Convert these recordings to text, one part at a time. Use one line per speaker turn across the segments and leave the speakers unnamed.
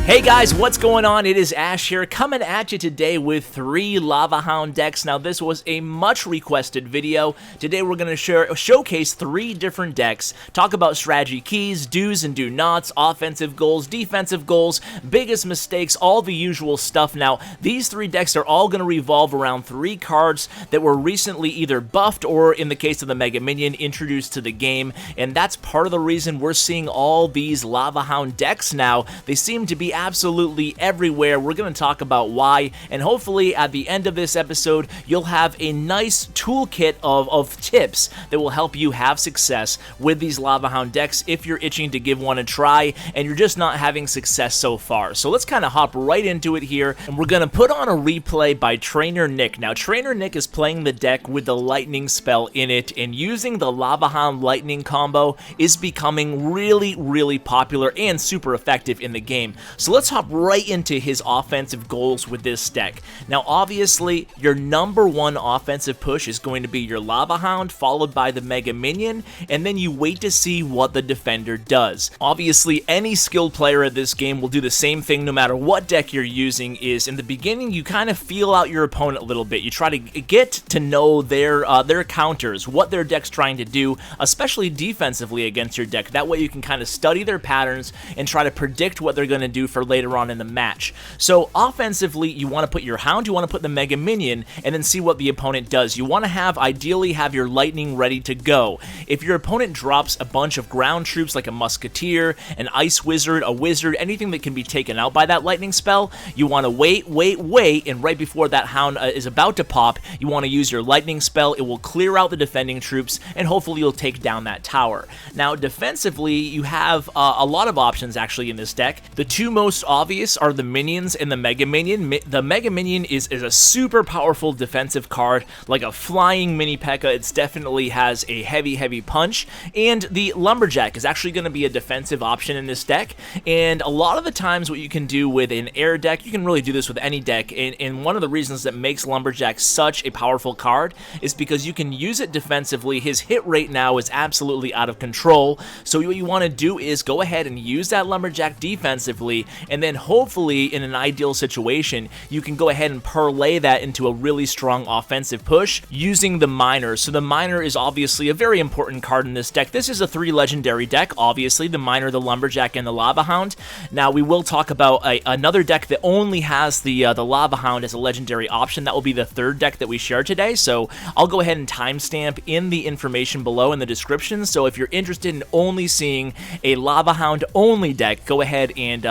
Hey guys, what's going on? It is Ash here, coming at you today with 3 Lava Hound decks. Now this was a much requested video. Today we're going to showcase 3 different decks, talk about strategy keys, do's and do nots, offensive goals, defensive goals, biggest mistakes, all the usual stuff. Now these 3 decks are all going to revolve around 3 cards that were recently either buffed or, in the case of the Mega Minion, introduced to the game, and that's part of the reason we're seeing all these Lava Hound decks now. They seem to be absolutely everywhere. We're going to talk about why, and hopefully at the end of this episode you'll have a nice toolkit of tips that will help you have success with these Lava Hound decks if you're itching to give one a try and you're just not having success so far. So let's kind of hop right into it here, and we're going to put on a replay by Trainer Nick. Now Trainer Nick is playing the deck with the lightning spell in it, and using the Lava Hound lightning combo is becoming really popular and super effective in the game. So let's hop right into his offensive goals with this deck. Now obviously your number 1 offensive push is going to be your Lava Hound, followed by the Mega Minion, and then you wait to see what the defender does. Obviously any skilled player at this game will do the same thing no matter what deck you're using. Is in the beginning you kind of feel out your opponent a little bit. You try to get to know their counters, what their deck's trying to do, especially defensively against your deck. That way you can kind of study their patterns and try to predict what they're going to do for later on in the match. So offensively, you want to put your Hound, you want to put the Mega Minion, and then see what the opponent does. You want to ideally have your Lightning ready to go. If your opponent drops a bunch of ground troops like a Musketeer, an Ice Wizard, a Wizard, anything that can be taken out by that Lightning spell, you want to wait, and right before that Hound is about to pop, you want to use your Lightning spell. It will clear out the defending troops, and hopefully you'll take down that tower. Now defensively, you have a lot of options actually in this deck. The 2 most obvious are the Minions and the Mega Minion. The Mega Minion is a super powerful defensive card, like a flying mini P.E.K.K.A. It definitely has a heavy punch, and the Lumberjack is actually going to be a defensive option in this deck. And a lot of the times what you can do with an air deck, you can really do this with any deck, and one of the reasons that makes Lumberjack such a powerful card is because you can use it defensively. His hit rate now is absolutely out of control, so what you want to do is go ahead and use that Lumberjack defensively, and then hopefully in an ideal situation you can go ahead and parlay that into a really strong offensive push using the Miner. So the Miner is obviously a very important card in this deck. This is a 3 legendary deck, obviously, the Miner, the Lumberjack, and the Lava Hound. Now we will talk about another deck that only has the Lava Hound as a legendary option. That will be the 3rd deck that we share today, so I'll go ahead and timestamp in the information below in the description. So if you're interested in only seeing a Lava Hound only deck, go ahead and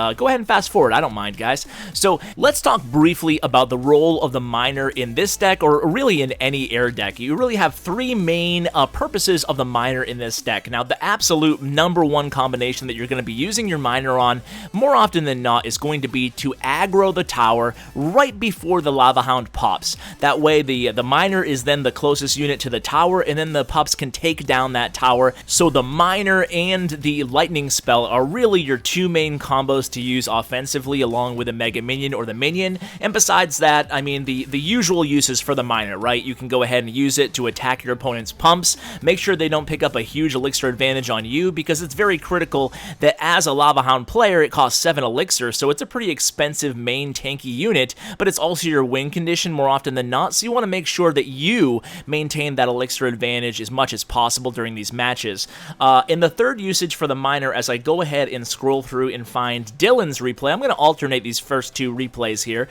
fast forward. I don't mind, guys. So let's talk briefly about the role of the Miner in this deck, or really in any air deck. You really have 3 main purposes of the Miner in this deck. Now the absolute number 1 combination that you're going to be using your Miner on more often than not is going to be to aggro the tower right before the Lava Hound pops. That way the Miner is then the closest unit to the tower, and then the pups can take down that tower. So the Miner and the Lightning spell are really your 2 main combos to use offensively, along with a Mega Minion or the Minion. And besides that, I mean, the usual uses for the Miner, right? You can go ahead and use it to attack your opponent's pumps. Make sure they don't pick up a huge elixir advantage on you, because it's very critical that as a Lava Hound player, it costs 7 elixir, so it's a pretty expensive main tanky unit, but it's also your win condition more often than not, so you want to make sure that you maintain that elixir advantage as much as possible during these matches. In the 3rd usage for the Miner, as I go ahead and scroll through and find Dylan's replay, I'm going to alternate these first 2 replays here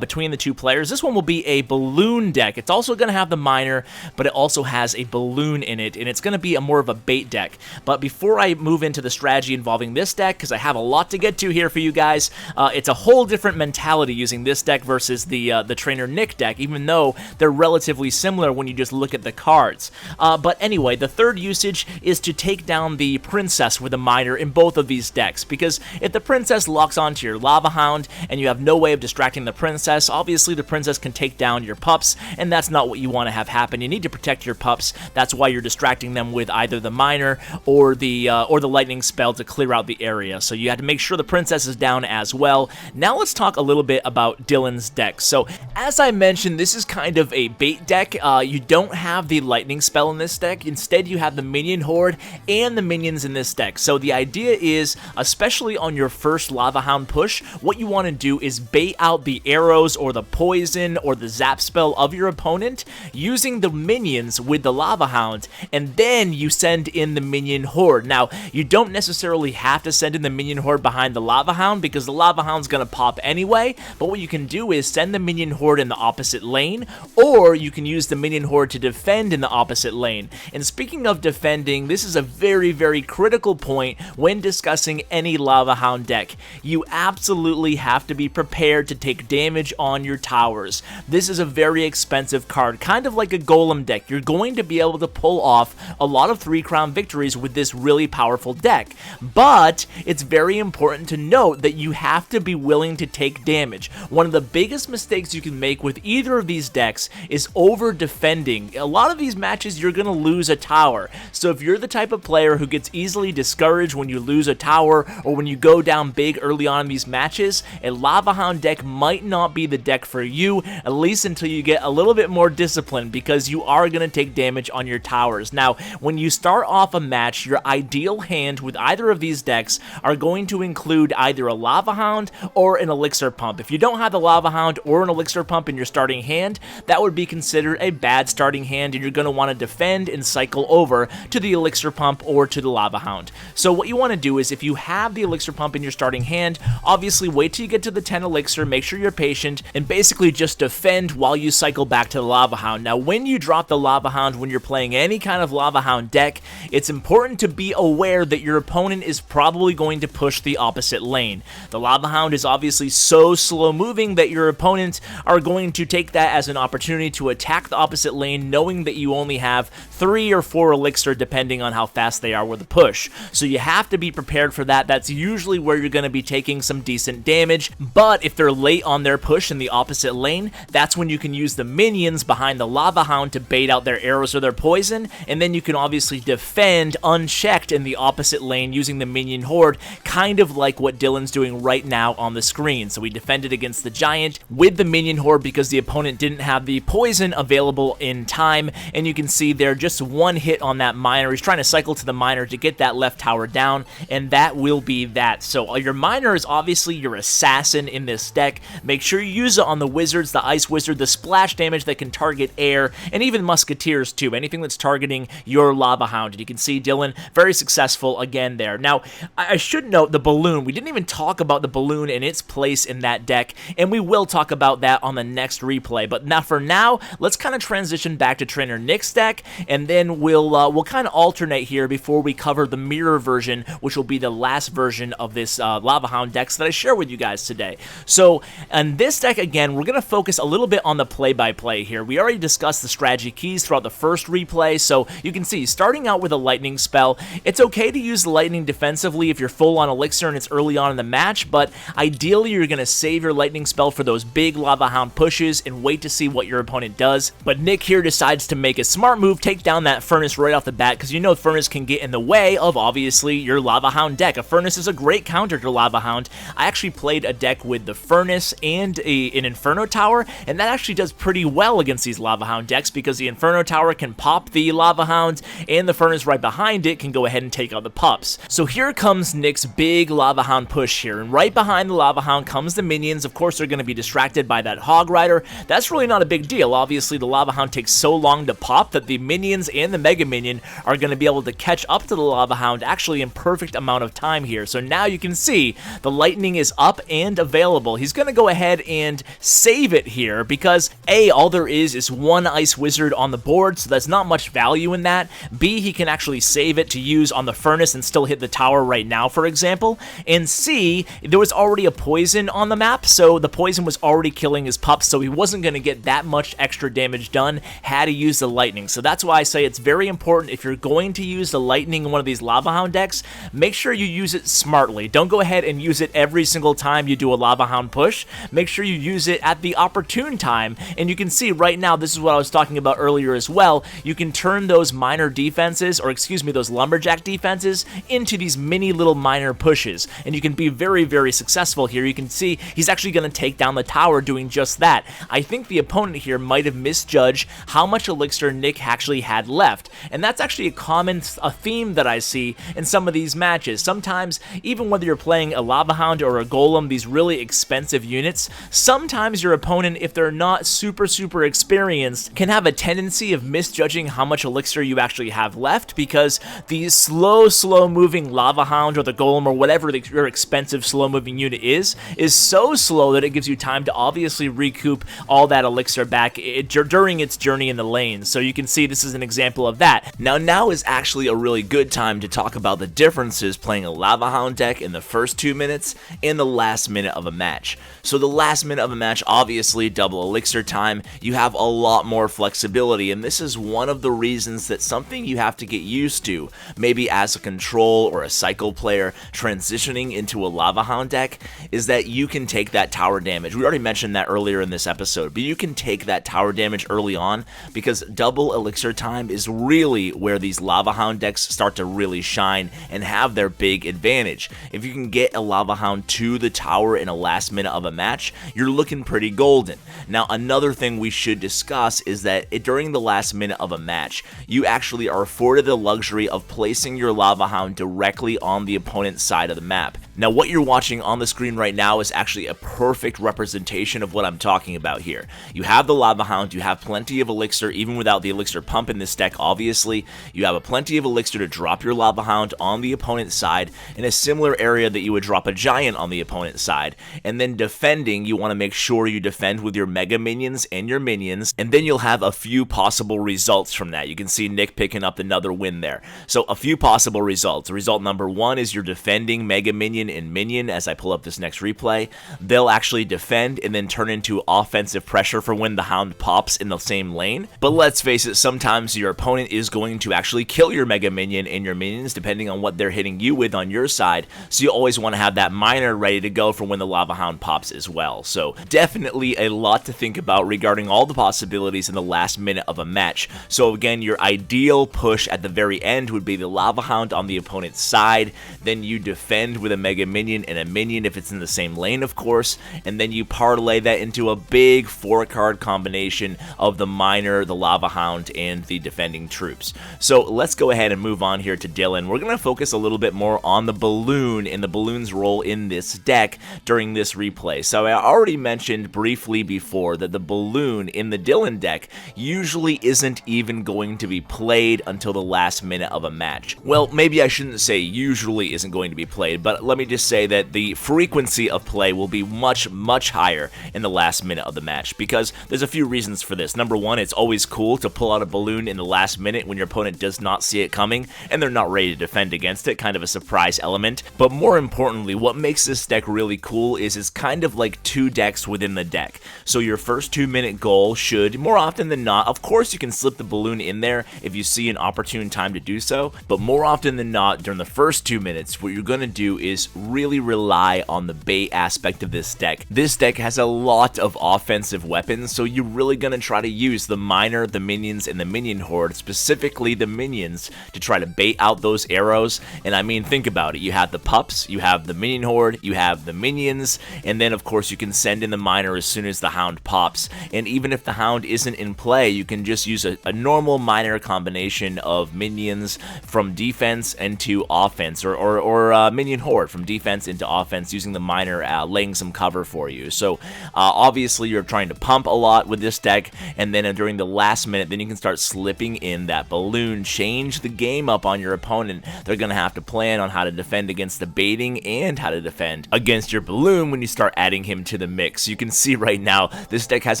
between the 2 players. This one will be a balloon deck. It's also going to have the Miner, but it also has a balloon in it, and it's going to be more of a bait deck. But before I move into the strategy involving this deck, because I have a lot to get to here for you guys, it's a whole different mentality using this deck versus the Trainer Nick deck, even though they're relatively similar when you just look at the cards. But anyway, the 3rd usage is to take down the Princess with a Miner in both of these decks, because if the Princess locks onto your Lava Hound and you have no way of distracting the Princess, obviously the Princess can take down your pups, and that's not what you want to have happen. You need to protect your pups. That's why you're distracting them with either the Miner or the Lightning spell to clear out the area. So you have to make sure the Princess is down as well. Now let's talk a little bit about Dylan's deck. So as I mentioned, this is kind of a bait deck. You don't have the Lightning spell in this deck. Instead, you have the Minion Horde and the minions in this deck. So the idea is, especially on your first Lava Hound push, what you want to do is bait out the arrows or the poison or the zap spell of your opponent using the minions with the Lava Hound, and then you send in the minion horde. Now, you don't necessarily have to send in the minion horde behind the Lava Hound because the Lava Hound's going to pop anyway, but what you can do is send the minion horde in the opposite lane, or you can use the minion horde to defend in the opposite lane. And speaking of defending, this is a very, very critical point when discussing any Lava Hound deck. You absolutely have to be prepared to take damage on your towers. This is a very expensive card, kind of like a golem deck. You're going to be able to pull off a lot of 3-crown victories with this really powerful deck, but it's very important to note that you have to be willing to take damage. One of the biggest mistakes you can make with either of these decks is over defending. A lot of these matches you're going to lose a tower, so if you're the type of player who gets easily discouraged when you lose a tower or when you go down big early on in these matches, a Lava Hound deck might not be the deck for you, at least until you get a little bit more disciplined, because you are going to take damage on your towers. Now, when you start off a match, your ideal hand with either of these decks are going to include either a Lava Hound or an Elixir Pump. If you don't have the Lava Hound or an Elixir Pump in your starting hand, that would be considered a bad starting hand, and you're going to want to defend and cycle over to the Elixir Pump or to the Lava Hound. So what you want to do is, if you have the Elixir Pump in your starting hand, obviously wait till you get to the 10 Elixir, make sure you're patient, and basically just defend while you cycle back to the Lava Hound. Now, when you drop the Lava Hound, when you're playing any kind of Lava Hound deck, it's important to be aware that your opponent is probably going to push the opposite lane. The Lava Hound is obviously so slow moving that your opponents are going to take that as an opportunity to attack the opposite lane, knowing that you only have 3 or 4 Elixir depending on how fast they are with the push. So you have to be prepared for that. That's usually where you're going to be taking some decent damage, but if they're late on their push in the opposite lane, that's when you can use the minions behind the Lava Hound to bait out their arrows or their poison, and then you can obviously defend unchecked in the opposite lane using the minion horde, kind of like what Dylan's doing right now on the screen. So we defended against the giant with the minion horde because the opponent didn't have the poison available in time, and you can see there just one hit on that miner. He's trying to cycle to the miner to get that left tower down, and that will be that. So your miner is obviously your assassin in this deck. Make sure you use it on the wizards, the ice wizard, the splash damage that can target air, and even musketeers too, anything that's targeting your Lava Hound. And you can see Dylan very successful again there. Now, I should note the balloon. We didn't even talk about the balloon and its place in that deck, and we will talk about that on the next replay. But now, for now, let's kind of transition back to Trainer Nick's deck, and then we'll kind of alternate here before we cover the mirror version, which will be the last version of this Lava Hound decks that I share with you guys today. So, in this deck, again, we're going to focus a little bit on the play-by-play here. We already discussed the strategy keys throughout the first replay, so you can see, starting out with a lightning spell, it's okay to use the lightning defensively if you're full on elixir and it's early on in the match, but ideally you're going to save your lightning spell for those big Lava Hound pushes and wait to see what your opponent does. But Nick here decides to make a smart move, take down that Furnace right off the bat, because you know Furnace can get in the way of, obviously, your Lava Hound deck. A Furnace is a great counter to Lava Hound. I actually played a deck with the Furnace and an Inferno Tower, and that actually does pretty well against these Lava Hound decks, because the Inferno Tower can pop the Lava Hound, and the Furnace right behind it can go ahead and take out the pups. So here comes Nick's big Lava Hound push here, and right behind the Lava Hound comes the minions. Of course, they're going to be distracted by that Hog Rider. That's really not a big deal. Obviously, the Lava Hound takes so long to pop that the minions and the Mega Minion are going to be able to catch up to the Lava Hound actually in perfect amount of time here. So now you can see the lightning is up and available. He's going to go ahead and save it here because A, all there is one Ice Wizard on the board, so that's not much value in that. B, he can actually save it to use on the Furnace and still hit the tower right now, for example. And C, there was already a poison on the map, so the poison was already killing his pups, so he wasn't going to get that much extra damage done had he used the lightning. So that's why I say it's very important, if you're going to use the lightning in one of these Lava Hound decks, make sure you use it smartly. Don't go ahead and use it every single time you do a Lava Hound push. Make sure you use it at the opportune time, and you can see right now, this is what I was talking about earlier as well, you can turn those minor defenses, or excuse me, those lumberjack defenses into these mini little minor pushes, and you can be very, very successful here. You can see he's actually going to take down the tower doing just that. I think the opponent here might have misjudged how much elixir Nick actually had left, and that's actually a common theme that I see in some of these matches. Sometimes, even whether you're playing playing a Lava Hound or a Golem, these really expensive units, sometimes your opponent, if they're not super experienced, can have a tendency of misjudging how much elixir you actually have left, because the slow moving Lava Hound or the Golem or whatever your expensive slow moving unit is so slow that it gives you time to obviously recoup all that elixir back during its journey in the lane. So you can see this is an example of that. Now is actually a really good time to talk about the differences playing a Lava Hound deck in the first 2 minutes and the last minute of a match. So the last minute of a match, obviously double elixir time, you have a lot more flexibility, and this is one of the reasons that something you have to get used to, maybe as a control or a cycle player transitioning into a Lava Hound deck, is that you can take that tower damage. We already mentioned that earlier in this episode, but you can take that tower damage early on because double elixir time is really where these Lava Hound decks start to really shine and have their big advantage. If you can get a Lava Hound to the tower in a last minute of a match, you're looking pretty golden. Now, another thing we should discuss is that during the last minute of a match, you actually are afforded the luxury of placing your Lava Hound directly on the opponent's side of the map. Now, what you're watching on the screen right now is actually a perfect representation of what I'm talking about here. You have the Lava Hound, you have plenty of elixir, even without the elixir pump in this deck, obviously. You have plenty of elixir to drop your Lava Hound on the opponent's side in a similar area that you would drop a Giant on the opponent's side. And then defending, you want to make sure you defend with your Mega Minions and your Minions, and then you'll have a few possible results from that. You can see Nick picking up another win there. So a few possible results. Result number one is you're defending Mega Minion and Minion. As I pull up this next replay, they'll actually defend and then turn into offensive pressure for when the Hound pops in the same lane. But let's face it, sometimes your opponent is going to actually kill your Mega Minion and your Minions depending on what they're hitting you with on your side, so you always want to have that miner ready to go for when the Lava Hound pops as well. So definitely a lot to think about regarding all the possibilities in the last minute of a match. So again, your ideal push at the very end would be the Lava Hound on the opponent's side, then you defend with a Mega Minion and a Minion if it's in the same lane, of course, and then you parlay that into a big 4-card combination of the miner, the Lava Hound, and the defending troops. So let's go ahead and move on here to Dylan. We're going to focus a little bit more on the balloon and the balloon's role in this deck during this replay. So I already mentioned briefly before that the balloon in the Dylan deck usually isn't even going to be played until the last minute of a match. Well, maybe I shouldn't say usually isn't going to be played, but let me just say that the frequency of play will be much higher in the last minute of the match, because there's a few reasons for this. Number one, it's always cool to pull out a balloon in the last minute when your opponent does not see it coming and they're not ready to defend against it, kind of a surprise element. But more importantly, what makes this deck really cool is it's kind of like two decks within the deck. So your first 2-minute goal should, more often than not, of course you can slip the balloon in there if you see an opportune time to do so, but more often than not, during the first 2 minutes, what you're going to do is really rely on the bait aspect of this deck. This deck has a lot of offensive weapons, so you're really going to try to use the miner, the minions, and the minion horde, specifically the minions, to try to bait out those arrows. And I mean, think about it. You have the pups, you have the minion horde, you have the minions, and then of course you can send in the miner as soon as the hound pops. And even if the hound isn't in play, you can just use a normal miner combination of minions from defense into offense, or minion horde from defense into offense, using the miner laying some cover for you. So obviously you're trying to pump a lot with this deck, and then during the last minute, then you can start slipping in that balloon. Change the game up on your opponent. They're going to have to plan on how to defend against the baiting and how to defend against your balloon when you start adding him to the mix. You can see right now this deck has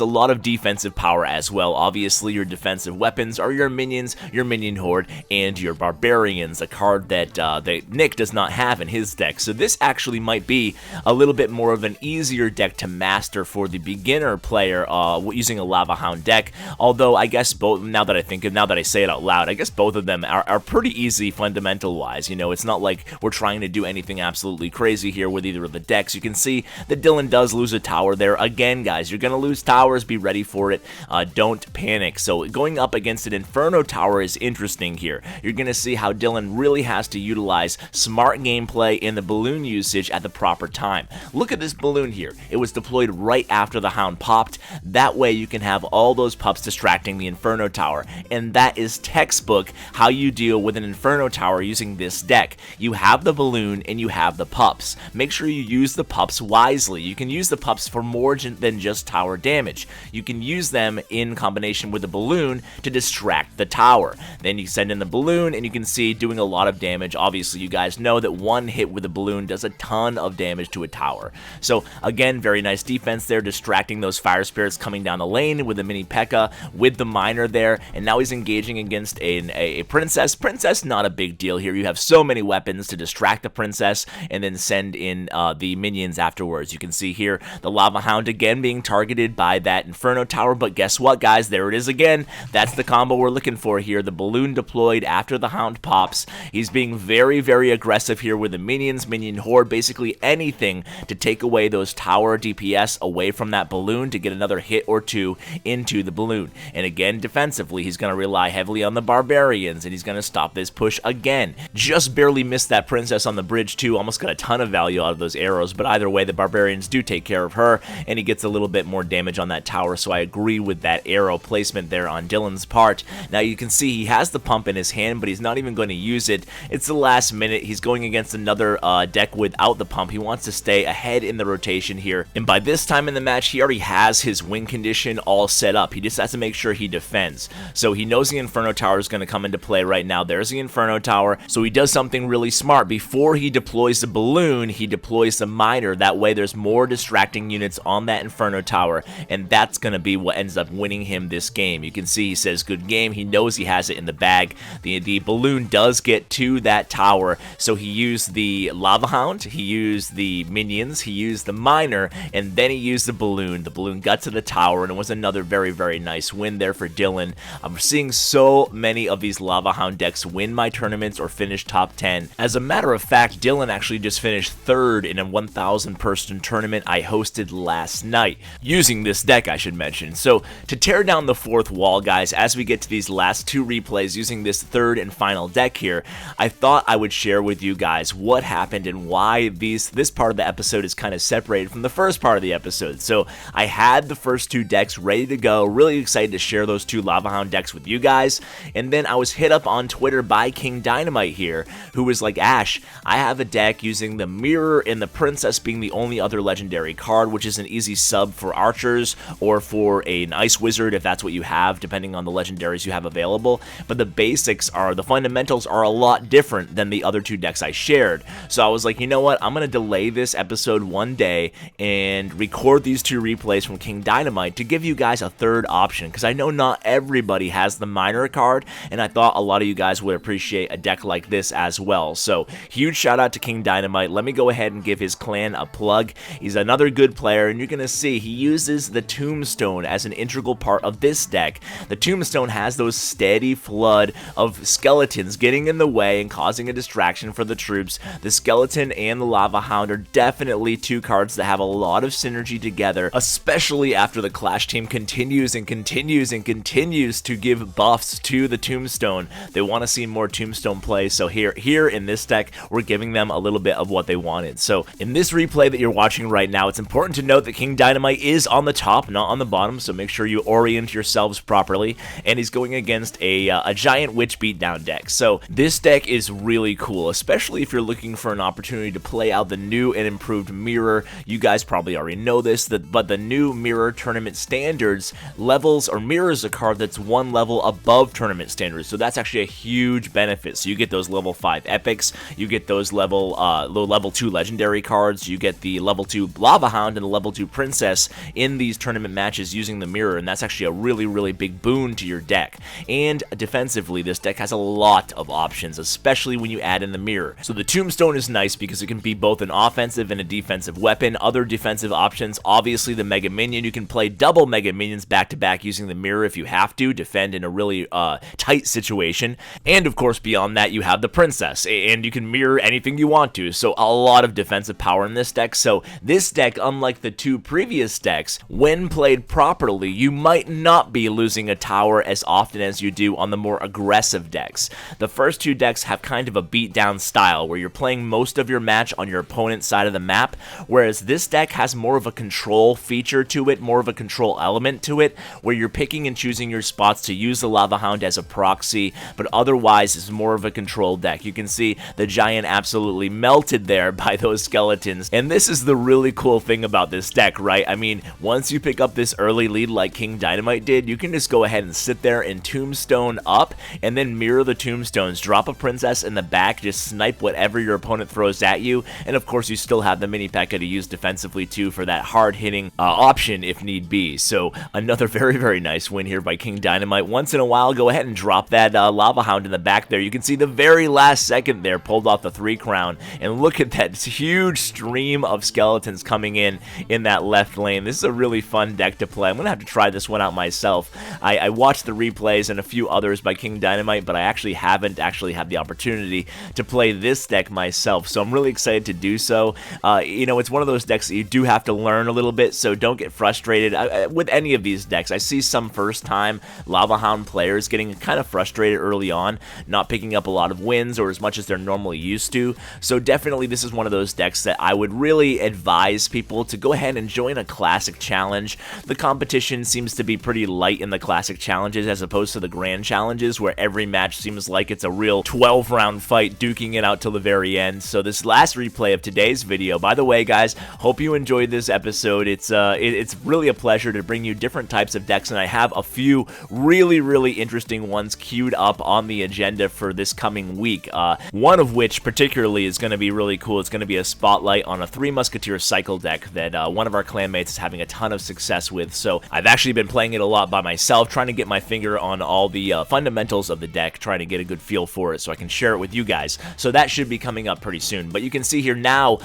a lot of defensive power as well. Obviously your defensive weapons are your minions, your minion horde, and your barbarians, a card that Nick does not have in his deck. So this actually might be a little bit more of an easier deck to master for the beginner player using a Lava Hound deck. Although I guess both, now that I say it out loud, I guess both of them are pretty easy fundamental wise. You know, it's not like we're trying to do anything absolutely crazy here with either of the decks. You can see that Dylan does lose a tower there. Again, guys, you're going to lose towers. Be ready for it. Don't panic. So going up against an Inferno tower is interesting here. You're going to see how Dylan really has to utilize smart gameplay in the balloon usage at the proper time. Look at this balloon here. It was deployed right after the Hound popped. That way you can have all those pups distracting the Inferno Tower, and that is textbook how you deal with an Inferno Tower using this deck. You have the balloon and you have the pups. Make sure you use the pups wisely. You can use the pups for more than just tower damage. You can use them in combination with the balloon to distract the tower. Then you send in the balloon and you can see doing a lot of damage. Obviously you guys know that one hit with a balloon does a ton of damage to a tower. So again, very nice defense there, distracting those fire spirits coming down the lane with a mini P.E.K.K.A. with the miner there, and now he's engaging against a princess. Princess, not a big deal here. You have so many weapons to distract the princess and then send in the minions afterwards. You can see here the Lava Hound again being targeted by that Inferno Tower, but guess what, guys? There it is again. That's the combo we're looking for here. The balloon deployed after the Hound pops. He's being very, very aggressive here with the minions, minion horde, basically anything to take away those tower DPS away from that balloon to get another hit or two into the balloon. And again, defensively, he's going to rely heavily on the barbarians, and he's going to stop this push again. Just barely missed that princess on the bridge too. Almost got a ton of value out of those arrows, but either way, the barbarians do take care of her, and he gets a little bit more damage on that tower, so I agree with that arrow placement there on Dylan's part. Now you can see he has the pump in his hand, but he's not even going to use it. It's the last minute. He's going against another deck without the pump. He wants to stay ahead in the rotation here, and by this time in the match, he already has his win condition all set up. He just has to make sure he defends. So he knows the Inferno Tower is going to come into play right now. There's the Inferno Tower, so he does something really smart. Before he deploys the balloon, he deploys the miner. That way there's more distracting units on that Inferno Tower, and that's going to be what ends up winning him this game. You can see he says good game. He knows he has it in the bag. The balloon does get to that tower, so he used the Lava Hound, he used the minions, he used the miner, and then he used the balloon. The balloon got to the tower, and it was another very, very nice win there for Dylan. I'm seeing so many of these Lava Hound decks win my tournaments or finish top 10. As a matter of fact, Dylan actually just finished third in a 1,000 person tournament I hosted last night, using this deck, I should mention. So to tear down the fourth wall, guys, as we get to these last two replays using this third and final deck here, I thought I would share with you guys what happened and why this part of the episode is kind of separated from the first part of the episode. So I had the first two decks ready to go, really excited to share those two Lava Hound decks with you guys, and then I was hit up on Twitter by King Dynamite here, who was like, Ash, I have a deck using the mirror and the princess being the only other legendary card, which is an easy sub for archers or for an ice wizard if that's what you have, depending on the legendaries you have available. But the basics are, the fundamentals are a lot different than the other two decks I shared. So I was like, you know what, I'm going to delay this episode one day and record these two replays from King Dynamite to give you guys a third option, because I know not everybody has the miner card, and I thought a lot of you guys would appreciate a deck like this as well. So huge shout out to King Dynamite. Let me go ahead and give his clan a plug. He's another good player, and you're going to see he uses the Tombstone as an integral part of this deck. The Tombstone has those steady flood of skeletons getting in the way and causing a distraction for the troops. The skeleton and the Lava Hound are definitely two cards that have a lot of synergy together, especially after the Clash team continues and continues and continues to give buffs to the Tombstone. They want to see more Tombstone play, so here in this deck, we're giving them a little bit of what they wanted. So in this replay that you're watching right now, it's important to note that King Dynamite is on the top, not on the bottom, so make sure you orient yourselves properly, and he's going against a Giant Witch Beatdown deck. So this deck is really cool, especially if you're looking for an opportunity to play out the new and improved mirror. You guys probably already know this, but the new mirror tournament standards levels or mirrors a card that's one level above tournament standards, so that's actually a huge benefit. So you get those level 5 epics, you get those level 2 legendary cards, you get the level 2 Lava Hound and the level 2 Princess in these tournament matches using the mirror, and that's actually a really, really big boon to your deck. And defensively, this deck has a lot of options, especially when you add in the mirror. So the Tombstone is nice because it can be both an offensive and a defensive weapon. Other defensive options, obviously the Mega Minion. You can play double Mega Minions back to back using the mirror if you have to defend in a really tight situation. And of course, beyond that, you have the Princess, and you can mirror anything you want to. So a lot of defensive power in this deck. So this deck, unlike the two previous decks, when played properly, you might not be losing a tower as often as you do on the more aggressive decks. The first two decks have kind of a beatdown style where you're playing most most of your match on your opponent's side of the map, whereas this deck has more of a control feature to it, more of a control element to it, where you're picking and choosing your spots to use the Lava Hound as a proxy, but otherwise it's more of a control deck. You can see the Giant absolutely melted there by those skeletons, and this is the really cool thing about this deck, right? I mean, once you pick up this early lead like King Dynamite did, you can just go ahead and sit there and Tombstone up, and then mirror the Tombstones, drop a princess in the back, just snipe whatever your opponent throws at you, and of course you still have the mini P.E.K.K.A. to use defensively too for that hard-hitting option if need be. So another very nice win here by King Dynamite. Once in a while, go ahead and drop that Lava Hound in the back there. You can see the very last second there pulled off the 3 crown, and look at that huge stream of skeletons coming in that left lane. This is a really fun deck to play. I'm gonna have to try this one out myself. I watched the replays and a few others by King Dynamite, but I actually haven't had the opportunity to play this deck myself, so I'm really excited to do so. You know, it's one of those decks that you do have to learn a little bit, so don't get frustrated with any of these decks. I see some first-time Lava Hound players getting kind of frustrated early on, not picking up a lot of wins or as much as they're normally used to, so definitely this is one of those decks that I would really advise people to go ahead and join a Classic Challenge. The competition seems to be pretty light in the Classic Challenges as opposed to the Grand Challenges, where every match seems like it's a real 12-round fight, duking it out till the very end. So this last replay of today's video, by the way guys, hope you enjoyed this episode. It's really a pleasure to bring you different types of decks, and I have a few really interesting ones queued up on the agenda for this coming week. One of which particularly is going to be really cool. It's going to be a spotlight on a 3 Musketeer cycle deck that one of our clanmates is having a ton of success with. So I've actually been playing it a lot by myself, trying to get my finger on all the fundamentals of the deck, trying to get a good feel for it so I can share it with you guys. So that should be coming up pretty soon. But you can see here now,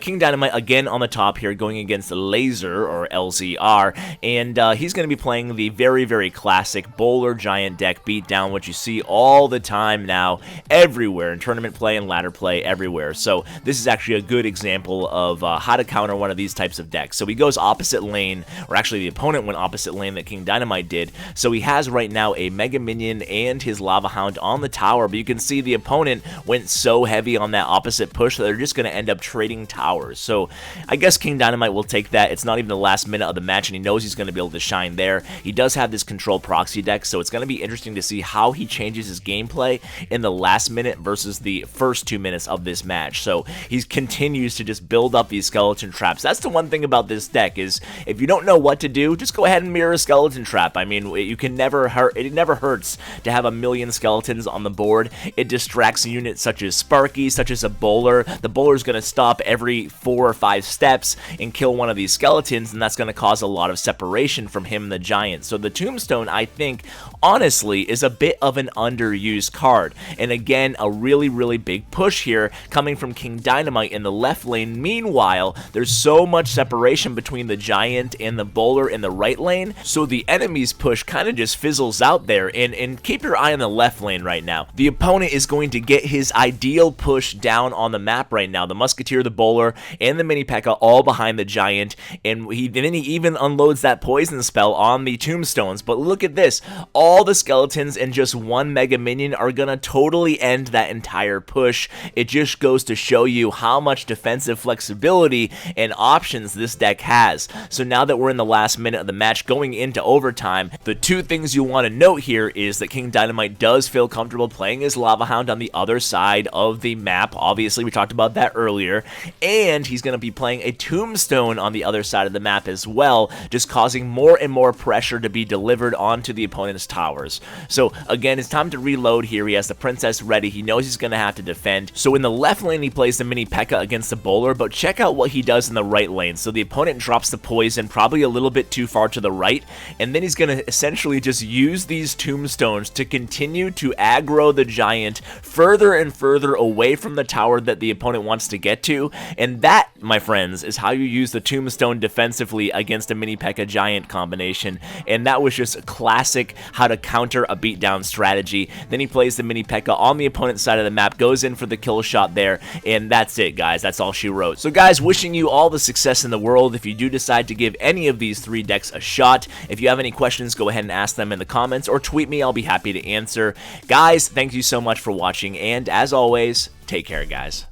King Dynamite again on the top here, going against Laser, or LZR, and he's going to be playing the very classic Bowler Giant deck, Beatdown, which you see all the time now, everywhere, in tournament play and ladder play, everywhere. So this is actually a good example of how to counter one of these types of decks. So he goes opposite lane, or actually the opponent went opposite lane that King Dynamite did. So he has right now a Mega Minion and his Lava Hound on the tower, but you can see the opponent went so heavy on that opposite push that they're just going to end up trading towers. So I guess King Dynamite will take that. It's not even the last minute of the match, and he knows he's going to be able to shine there. He does have this control proxy deck, so it's going to be interesting to see how he changes his gameplay in the last minute versus the first 2 minutes of this match. So he continues to just build up these skeleton traps. That's the one thing about this deck, is if you don't know what to do, just go ahead and mirror a skeleton trap. I mean, you can never hurt. It never hurts to have a million skeletons on the board. It distracts units such as Sparky, such as a Bowler. The Bowler's going to stop every 4 or 5 steps and kill one of these skeletons, and that's going to cause a lot of separation from him and the Giant. So the Tombstone, I think, honestly, is a bit of an underused card. And again, a really big push here coming from King Dynamite in the left lane. Meanwhile, there's so much separation between the Giant and the Bowler in the right lane, so the enemy's push kind of just fizzles out there. And keep your eye on the left lane right now. The opponent is going to get his ideal push down on the map right now. The Musketeer, the Bowler, and the mini P.E.K.K.A. all behind the Giant, and then he even unloads that poison spell on the Tombstones. But look at this. All the skeletons and just one Mega Minion are gonna totally end that entire push. It just goes to show you how much defensive flexibility and options this deck has. So now that we're in the last minute of the match going into overtime, the 2 things you want to note here is that King Dynamite does feel comfortable playing his Lava Hound on the other side of the map. Obviously, we talked about that earlier. And he's going to be playing a Tombstone on the other side of the map as well, just causing more and more pressure to be delivered onto the opponent's towers. So again, it's time to reload here. He has the Princess ready. He knows he's going to have to defend. So in the left lane, he plays the mini P.E.K.K.A. against the Bowler, but check out what he does in the right lane. So the opponent drops the poison probably a little bit too far to the right, and then he's going to essentially just use these Tombstones to continue to aggro the Giant further and further away from the tower that the opponent wants to get to. And that, my friends, is how you use the Tombstone defensively against a mini P.E.K.K.A. Giant combination. And that was just classic how to counter a beatdown strategy. Then he plays the mini P.E.K.K.A. on the opponent's side of the map, goes in for the kill shot there, and that's it, guys. That's all she wrote. So guys, wishing you all the success in the world if you do decide to give any of these 3 decks a shot. If you have any questions, go ahead and ask them in the comments or tweet me. I'll be happy to answer. Guys, thank you so much for watching, and as always, take care, guys.